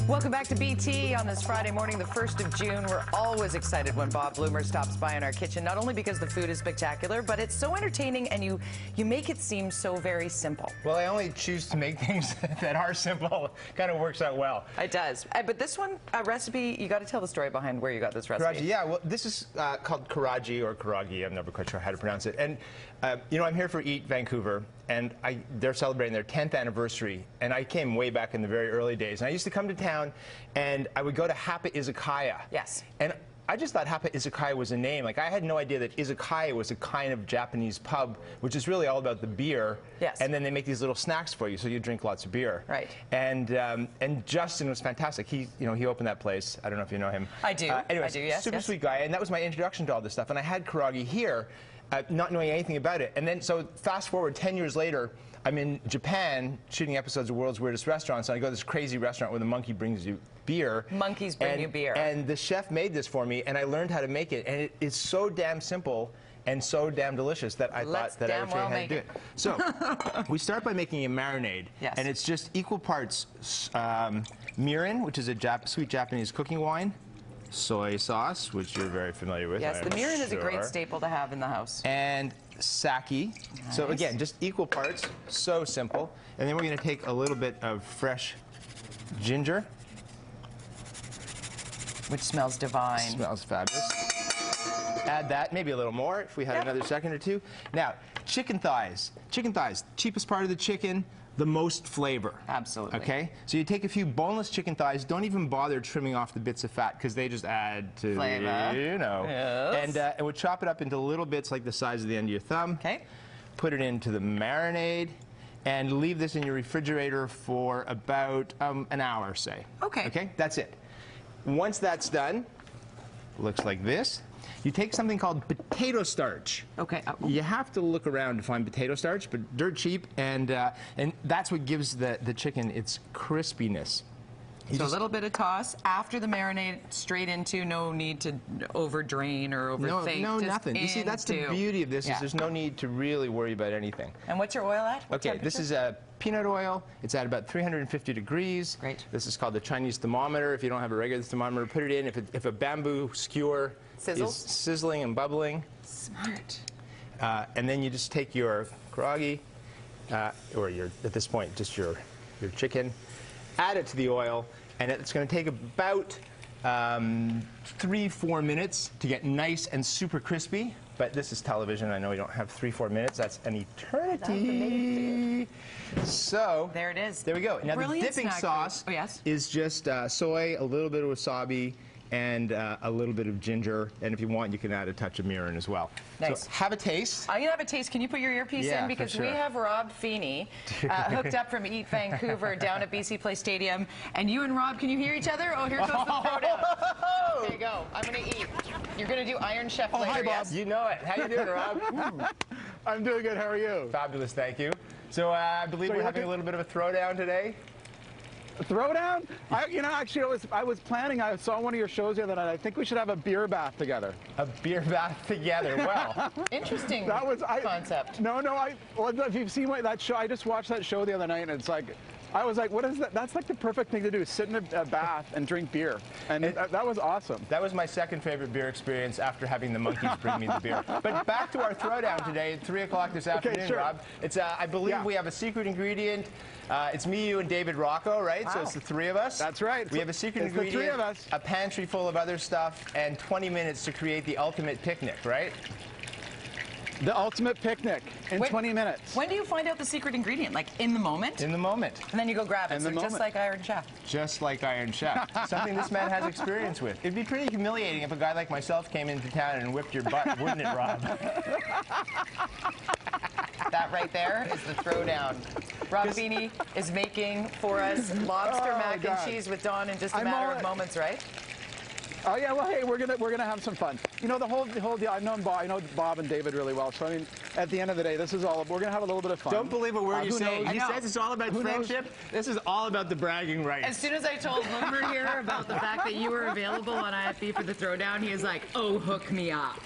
Welcome back to BT on this Friday morning, the 1st of June. We're always excited when Bob Blumer stops by in our kitchen, not only because the food is spectacular, but it's so entertaining and you make it seem so very simple. Well, I only choose to make things that are simple. Kind of works out well. It does. But this one, a recipe, you got to tell the story behind where you got this recipe. Karaage, yeah. Well, this is called Karaage or Karaage. I'm never quite sure how to pronounce it. And, you know, I'm here for Eat Vancouver, and they're celebrating their 10th anniversary. And I came way back in the very early days. And I used to come to town, and I would go to Hapa Izakaya. Yes. And I just thought Hapa Izakaya was a name. Like, I had no idea that izakaya was a kind of Japanese pub, which is really all about the beer. Yes. And then they make these little snacks for you, so you drink lots of beer. Right. And Justin was fantastic. He opened that place. I don't know if you know him. I do. Anyways, I do. Yes. Super sweet guy, and that was my introduction to all this stuff. And I had Karaage here, not knowing anything about it. And then, so fast forward 10 years later, I'm in Japan shooting episodes of World's Weirdest Restaurants, and I go to this crazy restaurant where the monkey brings you beer. Monkeys bring you beer. And the chef made this for me, and I learned how to make it, and it is so damn simple and so damn delicious that I thought that I would show you how to do it. So, we start by making a marinade. Yes. And it's just equal parts mirin, which is a sweet Japanese cooking wine, soy sauce, which you're very familiar with. Yes, the mirin is a great staple to have in the house. And sake. Nice. So again, just equal parts, so simple. And then we're going to take a little bit of fresh ginger. Which smells divine. Smells fabulous. Add that, maybe a little more if we had another second or two. Now, chicken thighs. Chicken thighs, cheapest part of the chicken, the most flavor. Absolutely. Okay? So you take a few boneless chicken thighs, don't even bother trimming off the bits of fat because they just add to flavor. You know. Yes. And we'll chop it up into little bits like the size of the end of your thumb. Okay. Put it into the marinade and leave this in your refrigerator for about an hour, say. Okay. Okay? That's it. Once that's done, looks like this. You take something called potato starch. Okay. You have to look around to find potato starch, but dirt cheap, and that's what gives the chicken its crispiness. So a little bit of toss after the marinade, straight into, no need to over drain or overthink. No, nothing. You see, that's the beauty of this, is there's no need to really worry about anything. And what's your oil at? Okay, this is peanut oil. It's at about 350 degrees. Great. This is called the Chinese thermometer. If you don't have a regular thermometer, put it in. If a bamboo skewer is sizzling and bubbling. Smart. And then you just take your Karaage, or at this point, just your chicken, add it to the oil, and it's going to take about 3-4 minutes to get nice and super crispy. But this is television. I know we don't have 3-4 minutes. That's an eternity. So there it is. There we go. Now the dipping sauce is just soy, a little bit of wasabi, and a little bit of ginger, and if you want, you can add a touch of mirin as well. Nice. So have a taste. I'm gonna have a taste. Can you put your earpiece in? Because we have Rob Feenie hooked up from Eat Vancouver down at BC Place Stadium. And you and Rob, can you hear each other? Oh, here goes the throwdown. There you go. I'm gonna eat. You're gonna do Iron Chef later, hi, Bob. yes? You know it. How you doing, Rob? I'm doing good. How are you? Fabulous, thank you. So I believe we're having a little bit of a throwdown today. Throwdown? Actually, I was planning. I saw one of your shows the other night. I think we should have a beer bath together. A beer bath together. Well, interesting concept. No. Well, if you've seen that show, I just watched that show the other night, and it's like, I was like, what is that? That's like the perfect thing to do, sit in a bath and drink beer. And that was awesome. That was my second favorite beer experience after having the monkeys bring me the beer. But back to our throwdown today at 3 o'clock this afternoon, Rob. It's, I believe we have a secret ingredient. It's me, you, and David Rocco, right? Wow. So it's the three of us. That's right. We have a secret ingredient, the 3 of us. A pantry full of other stuff, and 20 minutes to create the ultimate picnic, right? The ultimate picnic in 20 minutes. When do you find out the secret ingredient? Like in the moment? In the moment. And then you go grab it. In the moment. Just like Iron Chef. Just like Iron Chef. Something this man has experience with. It'd be pretty humiliating if a guy like myself came into town and whipped your butt, wouldn't it, Rob? That right there is the throwdown. Rob Feenie is making for us lobster mac and cheese with Dawn in just a matter of moments, right? Oh yeah, well hey, we're gonna have some fun. You know the whole deal. I know Bob and David really well. So I mean, at the end of the day, this is all. We're gonna have a little bit of fun. Don't believe a word you say. He says it's all about friendship. This is all about the bragging rights. As soon as I told Blumer here about the fact that you were available on IFB for the throwdown, he was like, "Oh, hook me up."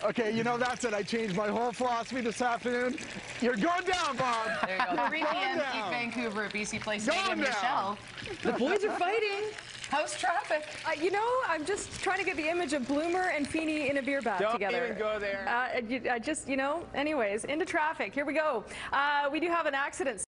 Okay, you know, that's it. I changed my whole philosophy this afternoon. You're going down, Bob. There you go. 3 p.m. Eat Vancouver at BC Place Stadium. Michelle, the boys are fighting. How's traffic? You know, I'm just trying to get the image of Blumer and Feenie in a beer bath together. Don't even go there. I just, you know, anyways, into traffic. Here we go. We do have an accident.